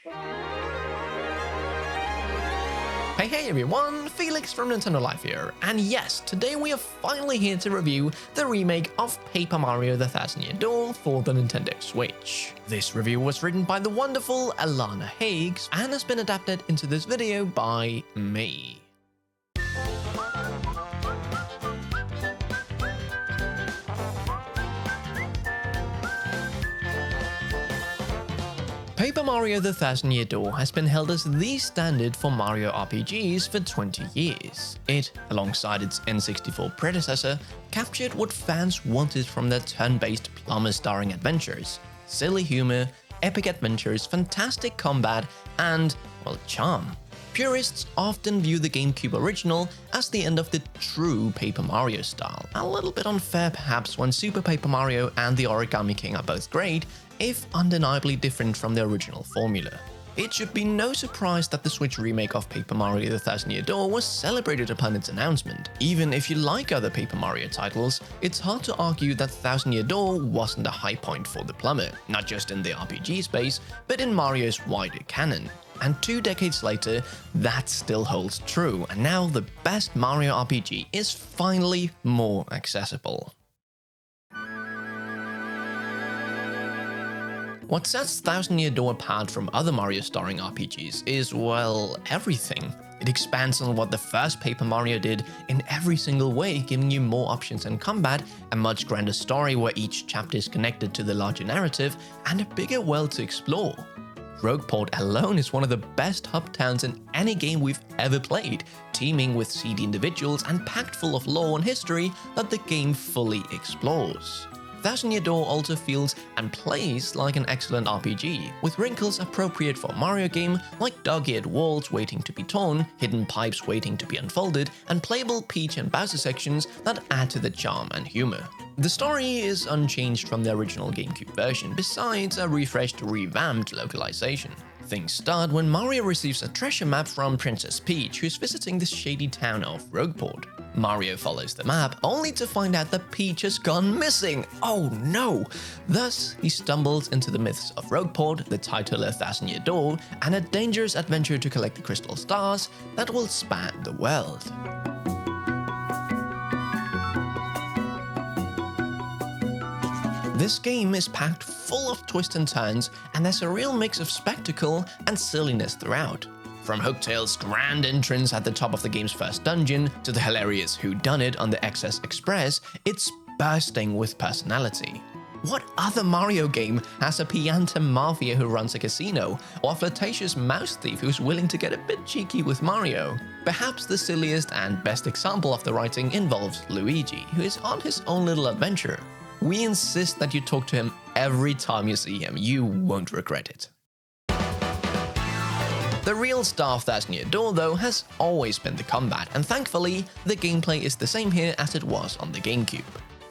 Hey everyone, Felix from Nintendo Life here, and yes, today we are finally here to review the remake of Paper Mario: The Thousand Year Door for the Nintendo Switch. This review was written by the wonderful Alana Higgs and has been adapted into this video by me. Paper Mario: The Thousand Year Door has been held as the standard for Mario RPGs for 20 years. It, alongside its N64 predecessor, captured what fans wanted from their turn-based plumber-starring adventures: silly humor, epic adventures, fantastic combat, and, well, charm. Purists often view the GameCube original as the end of the true Paper Mario style. A little bit unfair perhaps when Super Paper Mario and the Origami King are both great, if undeniably different from the original formula. It should be no surprise that the Switch remake of Paper Mario: The Thousand Year Door was celebrated upon its announcement. Even if you like other Paper Mario titles, it's hard to argue that Thousand Year Door wasn't a high point for the plumber, not just in the RPG space, but in Mario's wider canon. And 2 decades later, that still holds true, and now the best Mario RPG is finally more accessible. What sets Thousand Year Door apart from other Mario starring RPGs is, well, everything. It expands on what the first Paper Mario did in every single way, giving you more options in combat, a much grander story where each chapter is connected to the larger narrative, and a bigger world to explore. Rogueport alone is one of the best hub towns in any game we've ever played, teeming with seedy individuals and packed full of lore and history that the game fully explores. Thousand Year Door also feels and plays like an excellent RPG, with wrinkles appropriate for a Mario game like dog-eared walls waiting to be torn, hidden pipes waiting to be unfolded, and playable Peach and Bowser sections that add to the charm and humor. The story is unchanged from the original GameCube version, besides a refreshed, revamped localization. Things start when Mario receives a treasure map from Princess Peach, who's visiting the shady town of Rogueport. Mario follows the map, only to find out that Peach has gone missing. Oh no! Thus, he stumbles into the myths of Rogueport, the titular Thousand Year Door, and a dangerous adventure to collect the crystal stars that will span the world. This game is packed full of twists and turns, and there's a real mix of spectacle and silliness throughout. From Hooktail's grand entrance at the top of the game's first dungeon, to the hilarious whodunit on the XS Express, it's bursting with personality. What other Mario game has a Pianta mafia who runs a casino, or a flirtatious mouse thief who's willing to get a bit cheeky with Mario? Perhaps the silliest and best example of the writing involves Luigi, who is on his own little adventure. We insist that you talk to him every time you see him, you won't regret it. The real star of Thousand Year Door, though, has always been the combat, and thankfully, the gameplay is the same here as it was on the GameCube.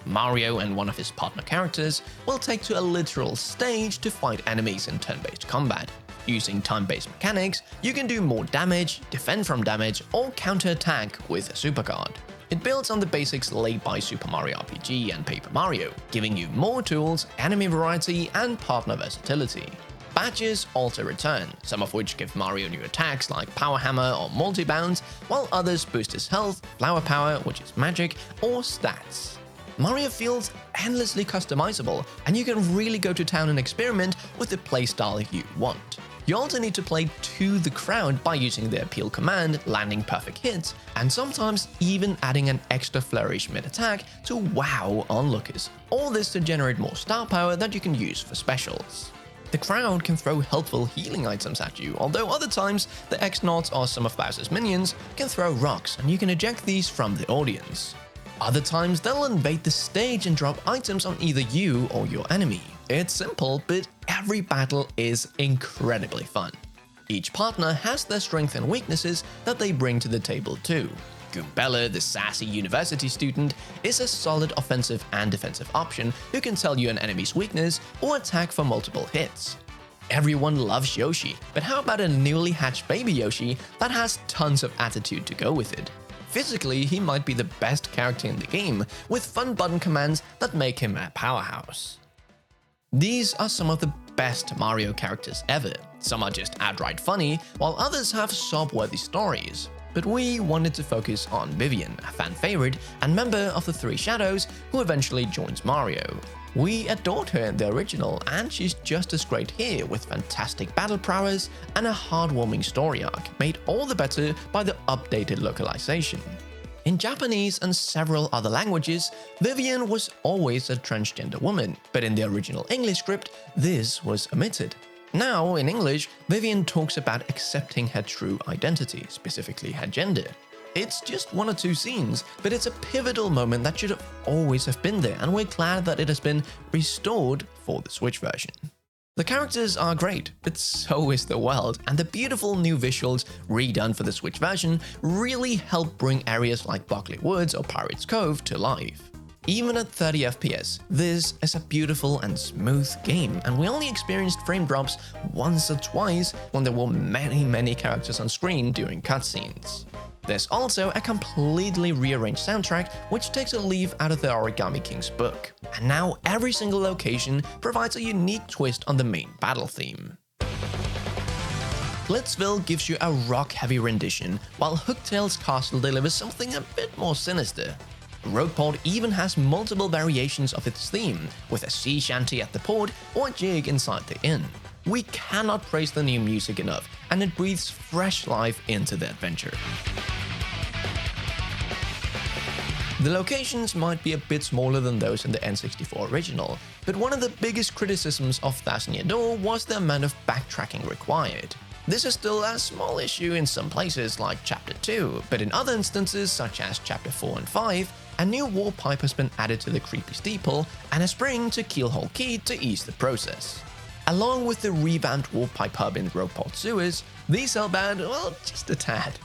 Mario and one of his partner characters will take to a literal stage to fight enemies in turn-based combat. Using time-based mechanics, you can do more damage, defend from damage, or counter-attack with a supercard. It builds on the basics laid by Super Mario RPG and Paper Mario, giving you more tools, enemy variety, and partner versatility. Badges also return, some of which give Mario new attacks like Power Hammer or Multi-Bounce, while others boost his health, Flower Power, which is magic, or stats. Mario feels endlessly customizable, and you can really go to town and experiment with the playstyle you want. You also need to play to the crowd by using the appeal command, landing perfect hits, and sometimes even adding an extra flourish mid-attack to wow onlookers. All this to generate more star power that you can use for specials. The crowd can throw helpful healing items at you, although other times the X-Nauts or some of Bowser's minions can throw rocks and you can eject these from the audience. Other times they'll invade the stage and drop items on either you or your enemy. It's simple, but every battle is incredibly fun. Each partner has their strengths and weaknesses that they bring to the table too. Goombella, the sassy university student, is a solid offensive and defensive option who can tell you an enemy's weakness or attack for multiple hits. Everyone loves Yoshi, but how about a newly hatched baby Yoshi that has tons of attitude to go with it? Physically, he might be the best character in the game, with fun button commands that make him a powerhouse. These are some of the best Mario characters ever. Some are just outright funny, while others have sob-worthy stories. But we wanted to focus on Vivian, a fan favorite and member of the Three Shadows who eventually joins Mario. We adored her in the original, and she's just as great here with fantastic battle prowess and a heartwarming story arc, made all the better by the updated localization. In Japanese and several other languages, Vivian was always a transgender woman, but in the original English script, this was omitted. Now, in English, Vivian talks about accepting her true identity, specifically her gender. It's just one or two scenes, but it's a pivotal moment that should have always have been there, and we're glad that it has been restored for the Switch version. The characters are great, but so is the world, and the beautiful new visuals redone for the Switch version really help bring areas like Buckley Woods or Pirates Cove to life. Even at 30 FPS, this is a beautiful and smooth game, and we only experienced frame drops once or twice when there were many characters on screen during cutscenes. There's also a completely rearranged soundtrack which takes a leaf out of the Origami King's book, and now every single location provides a unique twist on the main battle theme. Blitzville gives you a rock-heavy rendition, while Hooktail's castle delivers something a bit more sinister. Rogueport even has multiple variations of its theme, with a sea shanty at the port or a jig inside the inn. We cannot praise the new music enough, and it breathes fresh life into the adventure. The locations might be a bit smaller than those in the N64 original, but one of the biggest criticisms of Thousand Year Door was the amount of backtracking required. This is still a small issue in some places like Chapter 2, but in other instances such as Chapter 4 and 5, a new warp pipe has been added to the creepy steeple and a spring to Keelhole Key to ease the process. Along with the revamped warp pipe hub in Rogueport sewers, these are bad, well, just a tad.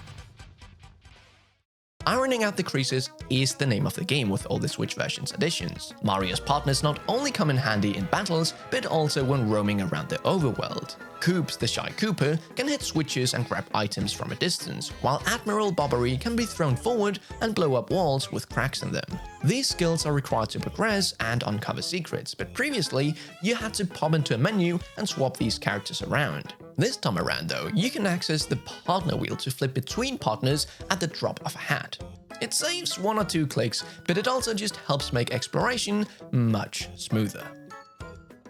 Ironing out the creases is the name of the game with all the Switch version's additions. Mario's partners not only come in handy in battles, but also when roaming around the overworld. Koops, the Shy Kooper, can hit switches and grab items from a distance, while Admiral Bobbery can be thrown forward and blow up walls with cracks in them. These skills are required to progress and uncover secrets, but previously, you had to pop into a menu and swap these characters around. This time around though, you can access the partner wheel to flip between partners at the drop of a hat. It saves one or two clicks, but it also just helps make exploration much smoother.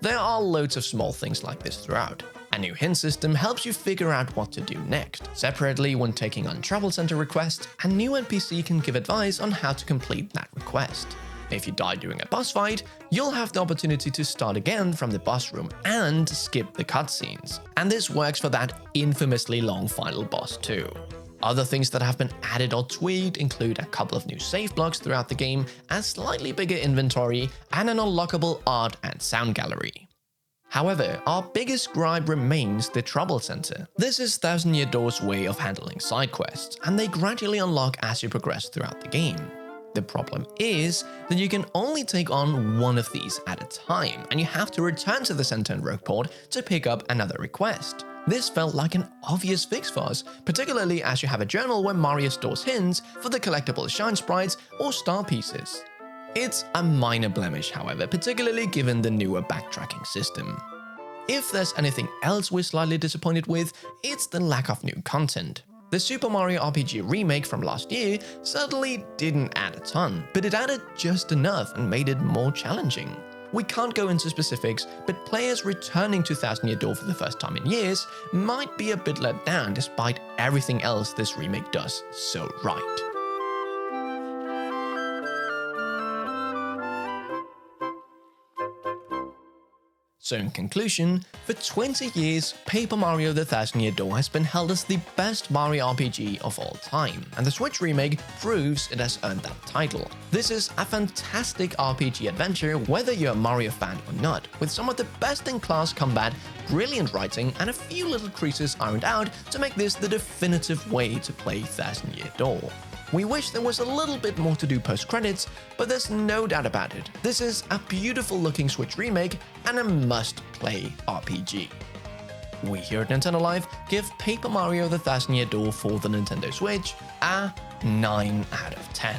There are loads of small things like this throughout. A new hint system helps you figure out what to do next. Separately, when taking on Travel Center requests, a new NPC can give advice on how to complete that request. If you die during a boss fight, you'll have the opportunity to start again from the boss room and skip the cutscenes. And this works for that infamously long final boss too. Other things that have been added or tweaked include a couple of new save blocks throughout the game, a slightly bigger inventory, and an unlockable art and sound gallery. However, our biggest gripe remains the Trouble Center. This is Thousand Year Door's way of handling side quests, and they gradually unlock as you progress throughout the game. The problem is that you can only take on one of these at a time, and you have to return to the center in Rogueport to pick up another request. This felt like an obvious fix for us, particularly as you have a journal where Mario stores hints for the collectible shine sprites or star pieces. It's a minor blemish, however, particularly given the newer backtracking system. If there's anything else we're slightly disappointed with, it's the lack of new content. The Super Mario RPG remake from last year certainly didn't add a ton, but it added just enough and made it more challenging. We can't go into specifics, but players returning to Thousand Year Door for the first time in years might be a bit let down despite everything else this remake does so right. So in conclusion, for 20 years, Paper Mario: The Thousand Year Door has been held as the best Mario RPG of all time, and the Switch remake proves it has earned that title. This is a fantastic RPG adventure whether you're a Mario fan or not, with some of the best-in-class combat, brilliant writing, and a few little creases ironed out to make this the definitive way to play Thousand Year Door. We wish there was a little bit more to do post-credits, but there's no doubt about it. This is a beautiful looking Switch remake and a must-play RPG. We here at Nintendo Life give Paper Mario: The Thousand Year Door for the Nintendo Switch a 9 out of 10.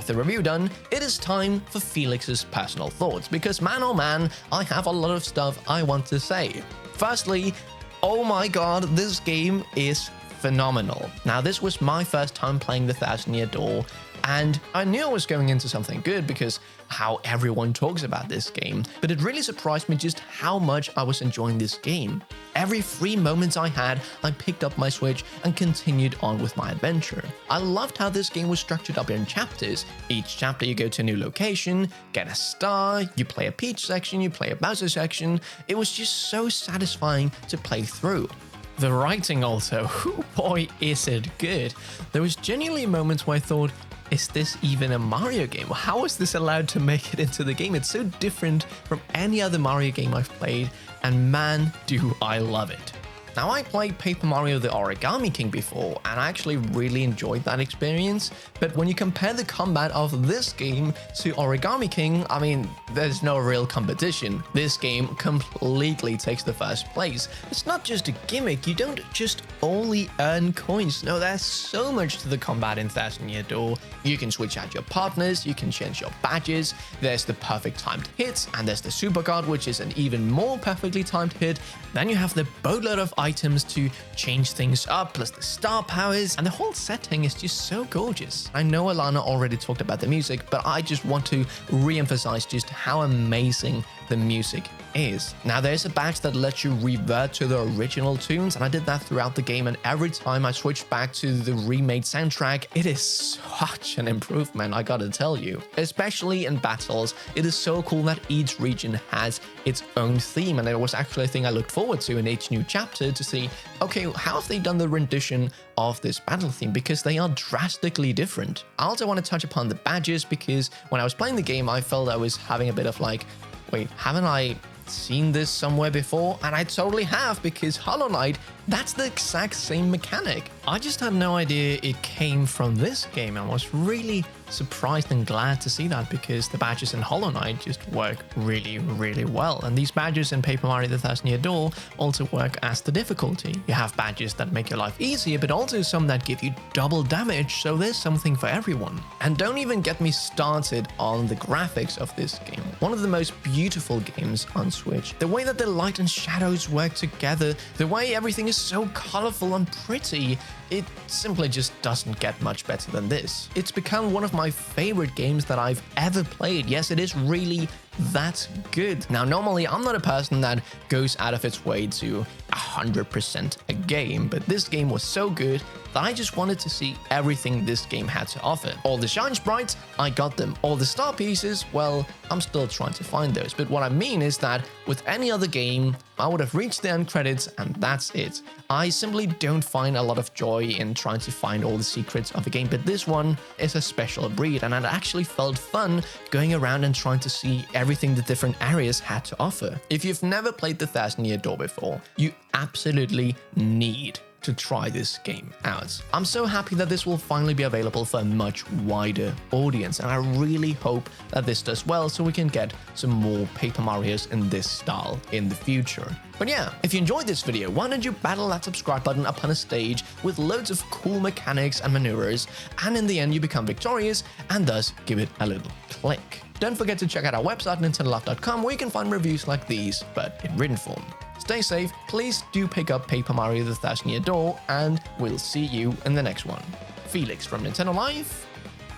with the review done, it is time for Felix's personal thoughts, because man oh man, I have a lot of stuff I want to say. Firstly, oh my god, this game is phenomenal. Now, this was my first time playing the Thousand Year Door, and I knew I was going into something good because how everyone talks about this game, but it really surprised me just how much I was enjoying this game. Every free moment I had, I picked up my Switch and continued on with my adventure. I loved how this game was structured up in chapters. Each chapter you go to a new location, get a star, you play a Peach section, you play a Bowser section. It was just so satisfying to play through. The writing also, boy is it good. There was genuinely moments where I thought, is this even a Mario game? How is this allowed to make it into the game? It's so different from any other Mario game I've played, and man, do I love it. Now, I played Paper Mario the Origami King before, and I actually really enjoyed that experience, but when you compare the combat of this game to Origami King, I mean, there's no real competition. This game completely takes the first place. It's not just a gimmick, you don't just only earn coins. No, there's so much to the combat in Thousand Year Door. You can switch out your partners, you can change your badges, there's the perfect timed hits, and there's the Super Guard, which is an even more perfectly timed hit. Then you have the boatload of items to change things up, plus the star powers, and the whole setting is just so gorgeous. I know Alana already talked about the music, but I just want to re-emphasize just how amazing the music is. Now, there's a badge that lets you revert to the original tunes, and I did that throughout the game, and every time I switched back to the remade soundtrack, it is such an improvement, I gotta tell you. Especially in battles, it is so cool that each region has its own theme, and it was actually a thing I looked forward to in each new chapter to see, okay, how have they done the rendition of this battle theme, because they are drastically different. I also want to touch upon the badges, because when I was playing the game, I felt I was having a bit of like, wait, haven't I seen this somewhere before? And I totally have, because Hollow Knight, that's the exact same mechanic. I just had no idea it came from this game, and was really surprised and glad to see that, because the badges in Hollow Knight just work really, really well. And these badges in Paper Mario the Thousand Year Door also work as the difficulty. You have badges that make your life easier, but also some that give you double damage, so there's something for everyone. And don't even get me started on the graphics of this game. One of the most beautiful games on Switch. The way that the light and shadows work together, the way everything is so colorful and pretty, it simply just doesn't get much better than this. It's become one of my favorite games that I've ever played. Yes, it is really that good. Now, normally I'm not a person that goes out of its way to 100% a game, but this game was so good that I just wanted to see everything this game had to offer. All the shine sprites, I got them. All the star pieces, well, I'm still trying to find those. But what I mean is that with any other game, I would have reached the end credits and that's it. I simply don't find a lot of joy in trying to find all the secrets of a game, but this one is a special breed, and it actually felt fun going around and trying to see everything the different areas had to offer. If you've never played the Thousand Year Door before, you absolutely need to try this game out. I'm so happy that this will finally be available for a much wider audience, and I really hope that this does well so we can get some more Paper Marios in this style in the future. But yeah, if you enjoyed this video, why don't you battle that subscribe button upon a stage with loads of cool mechanics and maneuvers, and in the end you become victorious, and thus give it a little click. Don't forget to check out our website, nintendolife.com, where you can find reviews like these, but in written form. Stay safe, please do pick up Paper Mario the Thousand Year Door, and we'll see you in the next one. Felix from Nintendo Life,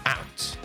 out.